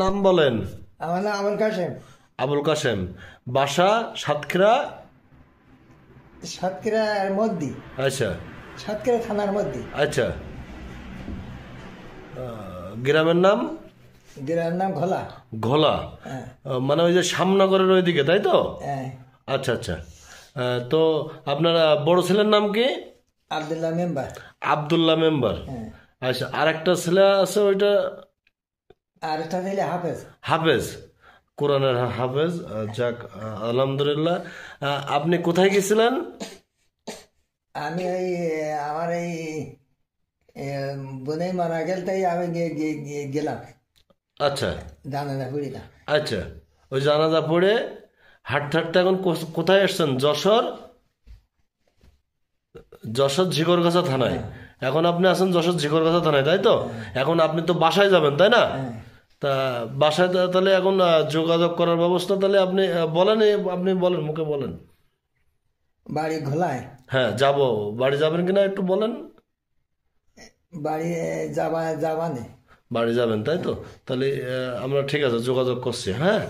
নাম বলেন। আমার নাম আবুল কাশেম। আবুল কাশেম, বাসা সাতক্ষীরা। সাতক্ষীরার মধ্যে, আচ্ছা সাতক্ষীরা থানার মধ্যে। আচ্ছা। গ্রামের নাম? গ্রামের নাম ঘোলা। ঘোলা। হ্যাঁ মানে ওই যে শ্যামনগরের ওইদিকে, তাই তো? হ্যাঁ। আচ্ছা আচ্ছা। তো আপনার বড় ছেলের নাম কি? আবদুল্লাহ মেম্বার। আবদুল্লাহ মেম্বার। হ্যাঁ। আচ্ছা, আর একটা ছেলে আছে, ওইটা আর একটা ছেলে হাফেজ। হাফেজ, কোরআনের হাফেজ। যাক, আলহামদুলিল্লাহ। আপনি কোথায় গেছিলেন? আমি ওই আমার এই বোনে মারা গেল, তাই আমি গেলাম আচ্ছা জানাজা পড়িলাম। আচ্ছা। ওই জানাজা পড়ে হাঁটতে হাঁটতে এখন কোথায় আসছেন? যশোর। যশোর ঝিকরগাছা থানায়। এখন আপনি আছেন যশোর ঝিকরগাছা থানায়, তাই তো? এখন আপনি তো বাসায় যাবেন, তাই না? হ্যাঁ। তা বাসায় তাহলে এখন যোগাযোগ করার ব্যবস্থা তাহলে আপনি বলেন, আপনি বলেন, মুখে বলেন। বাড়ি ঘোলায়। হ্যাঁ যাব। বাড়ি যাবেন কিনা একটু বলেন। বাড়ি যাবানে। বাড়ি যাবেন, তাই তো? তাহলে আমরা ঠিক আছে যোগাযোগ করছি। হ্যাঁ।